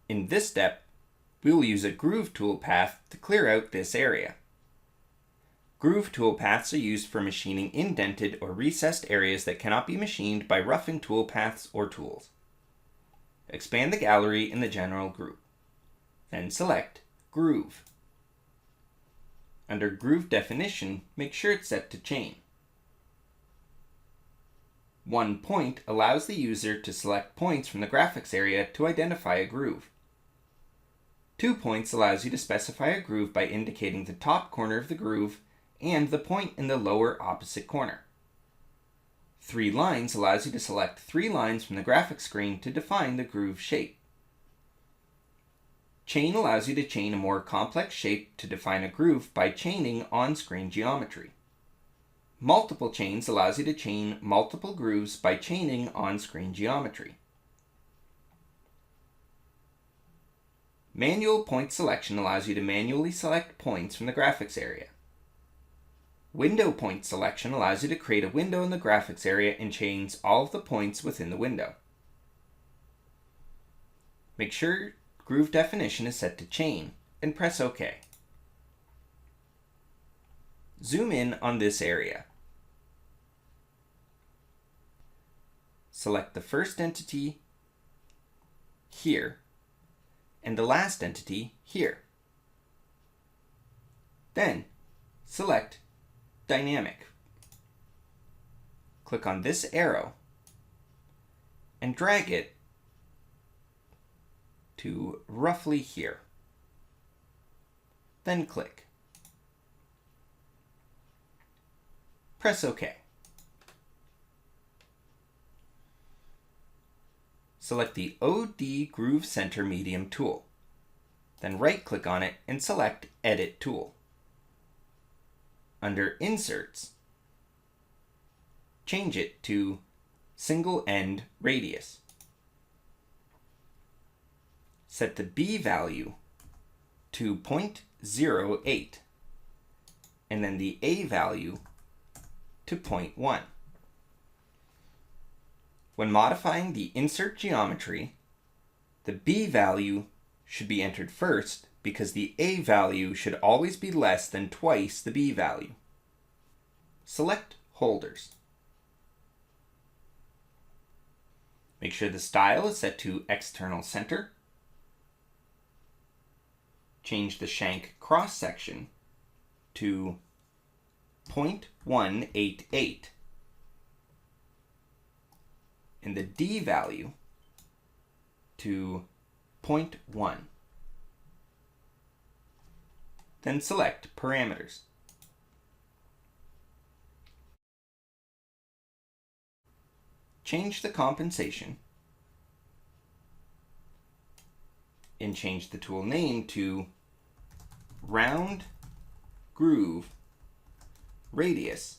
In this step, we will use a groove toolpath to clear out this area. Groove toolpaths are used for machining indented or recessed areas that cannot be machined by roughing toolpaths or tools. Expand the gallery in the general group. Then select Groove. Under Groove Definition, make sure it's set to Chain. One point allows the user to select points from the graphics area to identify a groove. 2 points allows you to specify a groove by indicating the top corner of the groove and the point in the lower opposite corner. 3 lines allows you to select 3 lines from the graphics screen to define the groove shape. Chain allows you to chain a more complex shape to define a groove by chaining on-screen geometry. Multiple chains allows you to chain multiple grooves by chaining on-screen geometry. Manual point selection allows you to manually select points from the graphics area. Window point selection allows you to create a window in the graphics area and chains all of the points within the window. Make sure Groove Definition is set to Chain and press OK. Zoom in on this area. Select the first entity here and the last entity here. Then select Dynamic. Click on this arrow and drag it to roughly here. Then click. Press OK. Select the OD Groove Center Medium tool. Then right-click on it and select Edit Tool. Under Inserts, change it to Single End Radius. Set the B value to 0.08 and then the A value to 0.1. When modifying the insert geometry, the B value should be entered first because the A value should always be less than twice the B value. Select Holders. Make sure the style is set to External Center. Change the shank cross-section to 0.188 and the D value to 0.1. Then select Parameters. Change the compensation and change the tool name to Round Groove Radius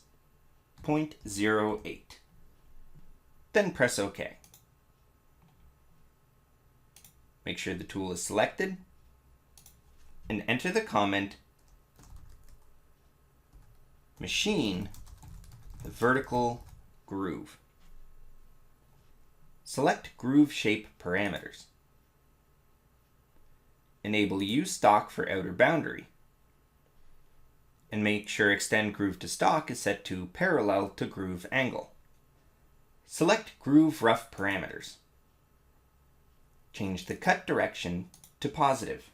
0.08. Then press OK. Make sure the tool is selected and enter the comment Machine the vertical groove. Select Groove Shape Parameters. Enable Use Stock for outer boundary. And make sure Extend Groove to Stock is set to Parallel to Groove Angle. Select Groove Rough Parameters. Change the cut direction to positive.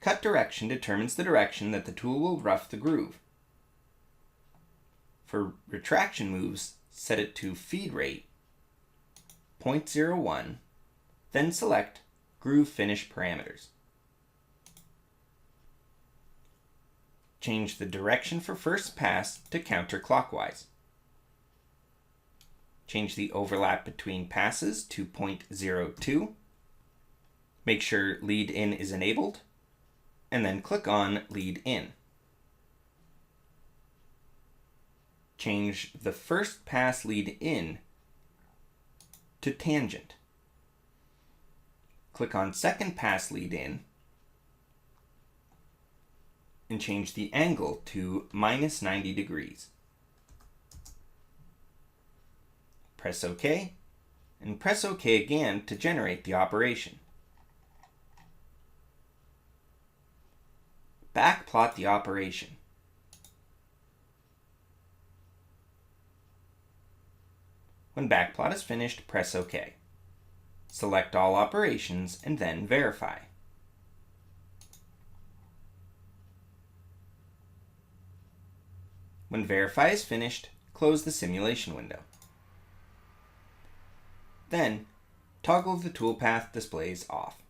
Cut direction determines the direction that the tool will rough the groove. For retraction moves, set it to Feed Rate 0.01, then select Groove Finish Parameters. Change the direction for first pass to counterclockwise. Change the overlap between passes to 0.02. Make sure Lead In is enabled, and then click on Lead In. Change the first pass lead in to tangent. Click on second pass lead in and change the angle to -90 degrees. Press OK and press OK again to generate the operation. backplot the operation. When backplot is finished, press OK. Select all operations and then verify. When verify is finished, close the simulation window. Then, toggle the toolpath displays off.